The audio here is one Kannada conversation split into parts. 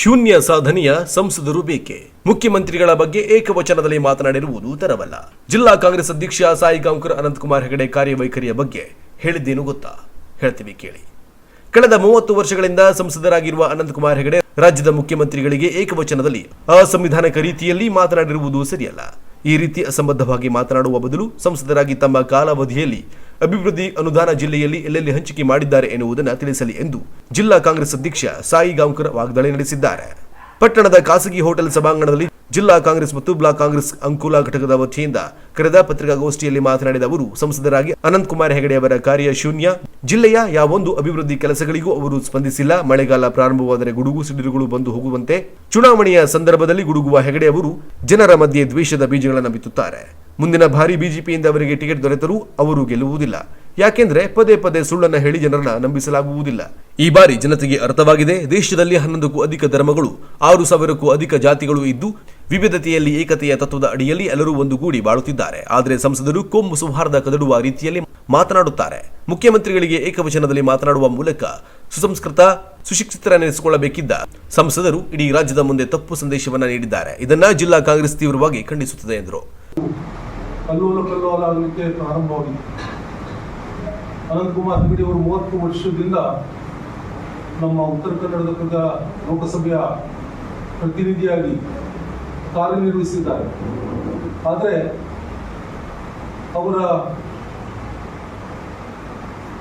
ಶೂನ್ಯ ಸಾಧನೆಯ ಸಂಸದರು ಬೇಕೆ? ಮುಖ್ಯಮಂತ್ರಿಗಳ ಬಗ್ಗೆ ಏಕವಚನದಲ್ಲಿ ಮಾತನಾಡಿರುವುದು ತರವಲ್ಲ. ಜಿಲ್ಲಾ ಕಾಂಗ್ರೆಸ್ ಅಧ್ಯಕ್ಷ ಸಾಯಿ ಗಾಂವ್ಕರ್ ಅನಂತಕುಮಾರ್ ಹೆಗಡೆ ಕಾರ್ಯವೈಖರಿಯ ಬಗ್ಗೆ ಹೇಳಿದ್ದೇನು ಗೊತ್ತಾ? ಹೇಳ್ತೀವಿ ಕೇಳಿ. ಕಳೆದ 30 ವರ್ಷಗಳಿಂದ ಸಂಸದರಾಗಿರುವ ಅನಂತಕುಮಾರ್ ಹೆಗಡೆ ರಾಜ್ಯದ ಮುಖ್ಯಮಂತ್ರಿಗಳಿಗೆ ಏಕವಚನದಲ್ಲಿ ಅಸಂವಿಧಾನಿಕ ರೀತಿಯಲ್ಲಿ ಮಾತನಾಡಿರುವುದು ಸರಿಯಲ್ಲ. ಈ ರೀತಿ ಅಸಂಬದ್ಧವಾಗಿ ಮಾತನಾಡುವ ಬದಲು ಸಂಸದರಾಗಿ ತಮ್ಮ ಕಾಲಾವಧಿಯಲ್ಲಿ ಅಭಿವೃದ್ಧಿ ಅನುದಾನ ಜಿಲ್ಲೆಯಲ್ಲಿ ಎಲ್ಲೆಲ್ಲಿ ಹಂಚಿಕೆ ಮಾಡಿದ್ದಾರೆ ಎನ್ನುವುದನ್ನು ತಿಳಿಸಲಿ ಎಂದು ಜಿಲ್ಲಾ ಕಾಂಗ್ರೆಸ್ ಅಧ್ಯಕ್ಷ ಸಾಯಿ ಗಾಂವ್ಕರ್ ವಾಗ್ದಾಳಿ ನಡೆಸಿದ್ದಾರೆ. ಪಟ್ಟಣದ ಖಾಸಗಿ ಹೋಟೆಲ್ ಸಭಾಂಗಣದಲ್ಲಿ ಜಿಲ್ಲಾ ಕಾಂಗ್ರೆಸ್ ಮತ್ತು ಬ್ಲಾಕ್ ಕಾಂಗ್ರೆಸ್ ಅಂಕೋಲ ಘಟಕದ ವತಿಯಿಂದ ಕರೆದ ಪತ್ರಿಕಾಗೋಷ್ಠಿಯಲ್ಲಿ ಮಾತನಾಡಿದ ಅವರು, ಸಂಸದರಾಗಿ ಅನಂತಕುಮಾರ್ ಹೆಗಡೆ ಅವರ ಕಾರ್ಯ ಶೂನ್ಯ. ಜಿಲ್ಲೆಯ ಯಾವೊಂದು ಅಭಿವೃದ್ಧಿ ಕೆಲಸಗಳಿಗೂ ಅವರು ಸ್ಪಂದಿಸಿಲ್ಲ. ಮಳೆಗಾಲ ಪ್ರಾರಂಭವಾದರೆ ಗುಡುಗು ಸಿಡಿಲುಗಳು ಬಂದು ಹೋಗುವಂತೆ ಚುನಾವಣೆಯ ಸಂದರ್ಭದಲ್ಲಿ ಗುಡುಗುವ ಹೆಗಡೆ ಅವರು ಜನರ ಮಧ್ಯೆ ದ್ವೇಷದ ಬೀಜಗಳನ್ನು ಬಿತ್ತುತ್ತಾರೆ. ಮುಂದಿನ ಬಾರಿ ಬಿಜೆಪಿಯಿಂದ ಅವರಿಗೆ ಟಿಕೆಟ್ ದೊರೆತರೂ ಅವರು ಗೆಲ್ಲುವುದಿಲ್ಲ. ಯಾಕೆಂದ್ರೆ ಪದೇ ಪದೇ ಸುಳ್ಳನ್ನ ಹೇಳಿ ಜನರನ್ನ ನಂಬಿಸಲಾಗುವುದಿಲ್ಲ. ಈ ಬಾರಿ ಜನತೆಗೆ ಅರ್ಥವಾಗಿದೆ. ದೇಶದಲ್ಲಿ 11ಕ್ಕೂ ಅಧಿಕ ಧರ್ಮಗಳು, 6,000ಕ್ಕೂ ಅಧಿಕ ಜಾತಿಗಳು ಇದ್ದು ವಿವಿಧತೆಯಲ್ಲಿ ಏಕತೆಯ ತತ್ವದ ಅಡಿಯಲ್ಲಿ ಎಲ್ಲರೂ ಒಂದುಗೂಡಿ ಬಾಳುತ್ತಿದ್ದಾರೆ. ಆದರೆ ಸಂಸದರು ಕೋಮು ಸೌಹಾರ್ದ ಕದಡುವ ರೀತಿಯಲ್ಲಿ ಮಾತನಾಡುತ್ತಾರೆ. ಮುಖ್ಯಮಂತ್ರಿಗಳಿಗೆ ಏಕವಚನದಲ್ಲಿ ಮಾತನಾಡುವ ಮೂಲಕ ಸುಸಂಸ್ಕೃತ ಸುಶಿಕ್ಷಿತರೆನಿಸಿಕೊಳ್ಳಬೇಕಿದ್ದ ಸಂಸದರು ಇಡೀ ರಾಜ್ಯದ ಮುಂದೆ ತಪ್ಪು ಸಂದೇಶವನ್ನ ನೀಡಿದ್ದಾರೆ. ಇದನ್ನ ಜಿಲ್ಲಾ ಕಾಂಗ್ರೆಸ್ ತೀವ್ರವಾಗಿ ಖಂಡಿಸುತ್ತದೆ ಎಂದರು. ಕಲ್ಲೋಲ ಆಗಲಿಕ್ಕೆ ಪ್ರಾರಂಭವಾಗಿದೆ. ಅನಂತಕುಮಾರ್ ಹೆಗಡೆ ಅವರು 30 ವರ್ಷದಿಂದ ನಮ್ಮ ಉತ್ತರ ಕನ್ನಡದ ಲೋಕಸಭೆಯ ಪ್ರತಿನಿಧಿಯಾಗಿ ಕಾರ್ಯನಿರ್ವಹಿಸಿದ್ದಾರೆ. ಆದರೆ ಅವರ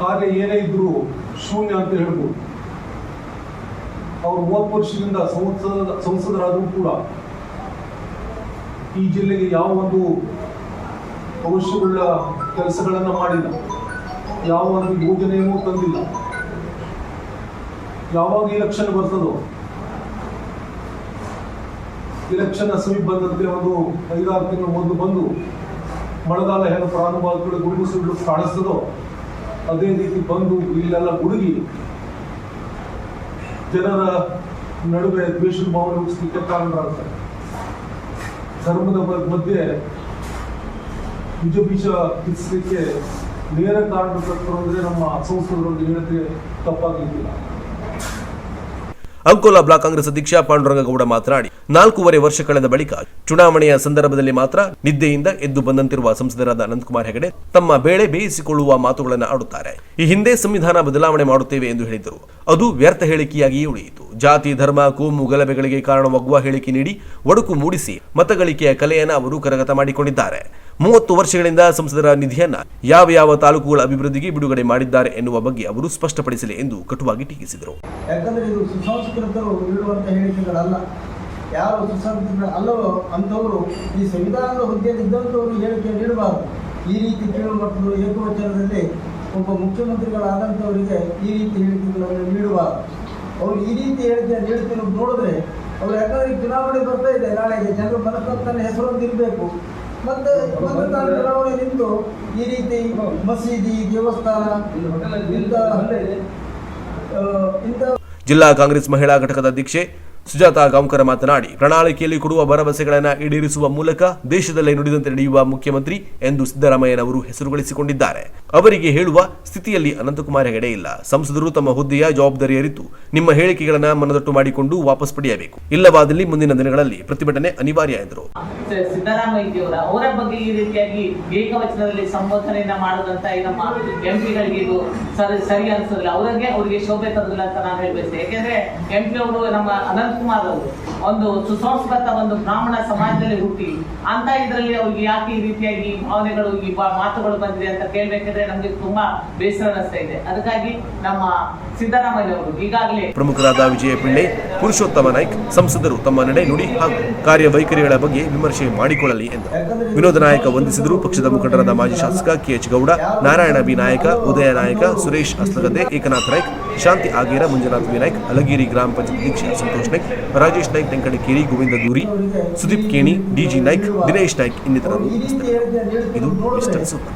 ಕಾರ್ಯ ಏನೇ ಇದ್ರೂ ಶೂನ್ಯ ಅಂತ ಹೇಳ್ಬೋದು. ಅವರು 30 ವರ್ಷದಿಂದ ಸಂಸದರಾದರೂ ಕೂಡ ಈ ಜಿಲ್ಲೆಗೆ ಯಾವ ಒಂದು ಅವಶ್ಯವುಳ್ಳ ಕೆಲಸಗಳನ್ನು ಮಾಡಿಲ್ಲ, ಯಾವ ಒಂದು ಯೋಜನೆಯೂ ತಂದಿಲ್ಲ. ಯಾವಾಗ ಎಲೆಕ್ಷನ್ ಬರ್ತದೋ, ಎಲೆಕ್ಷನ್ ಸಮೀಪ ಬಂದಂತೆ ಒಂದು 5-6 ತಿಂಗಳು ಮೊದಲು ಬಂದು ಮಳೆಗಾಲ ಏನು ಪ್ರಾರಂಭವಾದ ಗುಡುಗು ಸಿಡಿಲು ಕಾಣಿಸ್ತದೋ ಅದೇ ರೀತಿ ಬಂದು ಇಲ್ಲೆಲ್ಲ ಗುಡುಗಿ ಜನರ ನಡುವೆ ದ್ವೇಷದ ಭಾವನೆ ಹುಟ್ಟಿಸಲಿಕ್ಕೆ ಕಾರಣರಾಗ್ತಾರೆ. ಧರ್ಮದ ಮಧ್ಯೆ ಬೀಜ ಬಿತ್ತಿಸಲಿಕ್ಕೆ ನೇರ ಕಾರಣಕರ್ತರು ಅಂದ್ರೆ ನಮ್ಮ ಸಂಸದರು ಹೇಳಿದ್ರೆ ತಪ್ಪಾಗಲಿಕ್ಕಿಲ್ಲ. ಅಂಕೋಲಾ ಬ್ಲಾಕ್ ಕಾಂಗ್ರೆಸ್ ಅಧ್ಯಕ್ಷ ಪಾಂಡುರಂಗಗೌಡ ಮಾತನಾಡಿ, 4.5 ವರ್ಷ ಕಳೆದ ಬಳಿಕ ಚುನಾವಣೆಯ ಸಂದರ್ಭದಲ್ಲಿ ಮಾತ್ರ ನಿದ್ದೆಯಿಂದ ಎದ್ದು ಬಂದಂತಿರುವ ಸಂಸದರಾದ ಅನಂತಕುಮಾರ್ ಹೆಗಡೆ ತಮ್ಮ ಬೇಳೆ ಬೇಯಿಸಿಕೊಳ್ಳುವ ಮಾತುಗಳನ್ನು ಆಡುತ್ತಾರೆ. ಈ ಹಿಂದೆ ಸಂವಿಧಾನ ಬದಲಾವಣೆ ಮಾಡುತ್ತೇವೆ ಎಂದು ಹೇಳಿದರು. ಅದು ವ್ಯರ್ಥ ಹೇಳಿಕೆಯಾಗಿಯೇ ಉಳಿಯಿತು. ಜಾತಿ, ಧರ್ಮ, ಕೋಮು ಗಲಭೆಗಳಿಗೆ ಕಾರಣವಾಗುವ ಹೇಳಿಕೆ ನೀಡಿ ಒಡಕು ಮೂಡಿಸಿ ಮತಗಳಿಕೆಯ ಕಲೆಯನ್ನು ಅವರು ಕರಗತ ಮಾಡಿಕೊಂಡಿದ್ದಾರೆ. 30 ವರ್ಷಗಳಿಂದ ಸಂಸದರ ನಿಧಿಯನ್ನ ಯಾವ ತಾಲೂಕುಗಳ ಅಭಿವೃದ್ಧಿಗೆ ಬಿಡುಗಡೆ ಮಾಡಿದ್ದಾರೆ ಎನ್ನುವ ಬಗ್ಗೆ ಅವರು ಸ್ಪಷ್ಟಪಡಿಸಲಿ ಎಂದು ಕಟುವಾಗಿ ಟೀಕಿಸಿದರು. ಯಾಕಂದ್ರೆ ಇದು ಸುಸಂಸ್ಕೃತರು ನೀಡುವಂತ ಹೇಳಿಕೆಗಳಲ್ಲ. ಯಾರು ಸುಸಂಸ್ಕೃತ ಅಲ್ಲವೋ ಅಂಥವರು ಈ ಸಂವಿಧಾನದ ಹುದ್ದೆಯಲ್ಲಿ ಇದ್ದಂಥವರು ಹೇಳಿಕೆ ನೀಡಬಾರದು. ಈ ರೀತಿ ಕೇಳುವಂಥದ್ದು ಏಕವಚನದಲ್ಲಿ ಒಬ್ಬ ಮುಖ್ಯಮಂತ್ರಿಗಳಾದಂಥವರಿಗೆ ಈ ರೀತಿ ಹೇಳಿಕೆಗಳನ್ನು ನೀಡಬಾರದು. ಅವರು ಈ ರೀತಿ ಹೇಳಿಕೆ ನೀಡುತ್ತಿರೋದು ನೋಡಿದ್ರೆ ಅವರು ಯಾಕಂದ್ರೆ ಚುನಾವಣೆ ಬರ್ತಾ ಇದೆ, ನಾಳೆಗೆ ಜನರ ಮನಸ್ಸನ್ನು ಹೆಸರೊಂದಿರಬೇಕು. ಮತ್ತೆ ಚುನಾವಣೆ ನಿಂತು ಈ ರೀತಿ ಮಸೀದಿ, ದೇವಸ್ಥಾನ ಇಂಥ ಜಿಲ್ಲಾ ಕಾಂಗ್ರೆಸ್ ಮಹಿಳಾ ಘಟಕದ ಅಧ್ಯಕ್ಷೆ ಸುಜಾತಾ ಗಾಂವ್ಕರ್ ಮಾತನಾಡಿ, ಪ್ರಣಾಳಿಕೆಯಲ್ಲಿ ಕೊಡುವ ಭರವಸೆಗಳನ್ನು ಈಡೇರಿಸುವ ಮೂಲಕ ದೇಶದಲ್ಲೇ ನುಡಿದಂತೆ ನಡೆಯುವ ಮುಖ್ಯಮಂತ್ರಿ ಎಂದು ಸಿದ್ದರಾಮಯ್ಯನವರು ಹೆಸರು ಗಳಿಸಿಕೊಂಡಿದ್ದಾರೆ. ಅವರಿಗೆ ಹೇಳುವ ಸ್ಥಿತಿಯಲ್ಲಿ ಅನಂತಕುಮಾರ್ ಹೆಗಡೆ ಇಲ್ಲ. ಸಂಸದರು ತಮ್ಮ ಹುದ್ದೆಯ ಜವಾಬ್ದಾರಿ ಅರಿತು ನಿಮ್ಮ ಹೇಳಿಕೆಗಳನ್ನು ಮನದಟ್ಟು ಮಾಡಿಕೊಂಡು ವಾಪಸ್ ಪಡೆಯಬೇಕು. ಇಲ್ಲವಾದಲ್ಲಿ ಮುಂದಿನ ದಿನಗಳಲ್ಲಿ ಪ್ರತಿಭಟನೆ ಅನಿವಾರ್ಯ ಎಂದರು. ಸಿದ್ದರಾಮಯ್ಯ ಅವರ ಬಗ್ಗೆ ಈ ರೀತಿಯಾಗಿ ಏಕವಚನದಲ್ಲಿ ಸಂಬೋಧನೆಯನ್ನ ಮಾಡದಂತ ನಮ್ಮ ಎಂಪಿಗಳಿಗೆ ಇದು ಸರಿ ಅನಿಸೋದಿಲ್ಲ. ಅವರಿಗೆ ಶೋಭೆ ತರದಿಲ್ಲ ಅಂತ ನಾನು ಹೇಳ್ಬೇಕು. ಯಾಕೆಂದ್ರೆ ಎಂಪಿ ಅವರು ನಮ್ಮ ಅನಂತಕುಮಾರ್ ಅವರು ಒಂದು ಸುಸಂಸ್ಕೃತ ಒಂದು ಬ್ರಾಹ್ಮಣ ಸಮಾಜದಲ್ಲಿ ಹುಟ್ಟಿ ಅಂತ ಇದರಲ್ಲಿ ಅವ್ರಿಗೆ ಯಾಕೆ ಈ ರೀತಿಯಾಗಿ ಭಾವನೆಗಳು, ಈ ಮಾತುಗಳು ಬಂದಿದೆ ಅಂತ ಕೇಳಬೇಕಿದ್ರೆ ನಮ್ಗೆ ತುಂಬಾ ಬೇಸರ ಅನಿಸ್ತಾ ಇದೆ. ಅದಕ್ಕಾಗಿ ನಮ್ಮ ಸಿದ್ದರಾಮಯ್ಯ ಅವರು ಈಗಾಗಲೇ ಪ್ರಮುಖರಾದ ವಿಜಯ ಪಿಳ್ಳೆ, ಪುರುಷೋತ್ತಮ ನಾಯ್ಕ್ ಸಂಸದರು ತಮ್ಮ ನಡೆ ನುಡಿ ಹಾಗೂ ಕಾರ್ಯವೈಖರಿಗಳ ಬಗ್ಗೆ ವಿಮರ್ಶೆ ಮಾಡಿಕೊಳ್ಳಲಿ ಎಂದು ವಿನೋದ ನಾಯಕ ವಂದಿಸಿದರು. ಪಕ್ಷದ ಮುಖಂಡರಾದ ಮಾಜಿ ಶಾಸಕ ಕೆಎಚ್ ಗೌಡ, ನಾರಾಯಣ ಬಿ ನಾಯಕ, ಉದಯ ನಾಯಕ, ಸುರೇಶ್ ಅಸ್ಲಗದ್ದೆ, ಏಕನಾಥ್ ನಾಯ್ಕ್, ಶಾಂತಿ ಆಗೇರ, ಮಂಜುನಾಥ್ ವಿ ನಾಯ್ಕ್, ಅಲಗೇರಿ ಗ್ರಾಮ ಪಂಚಾಯತ್ ಅಧ್ಯಕ್ಷ ಸಂತೋಷ್ ನಾಯ್ಕ್, ರಾಜೇಶ್ ನಾಯ್ಕ್, ತೆಂಕಡಕೇರಿ, ಗೋವಿಂದ ದೂರಿ, ಸುದೀಪ್ ಕೇಣಿ, ಡಿಜಿ ನಾಯ್ಕ್, ದಿನೇಶ್ ನಾಯ್ಕ್ ಇನ್ನಿತರರು. ಇದು ಮಿಸ್ಟರ್ ಸೂಪರ್.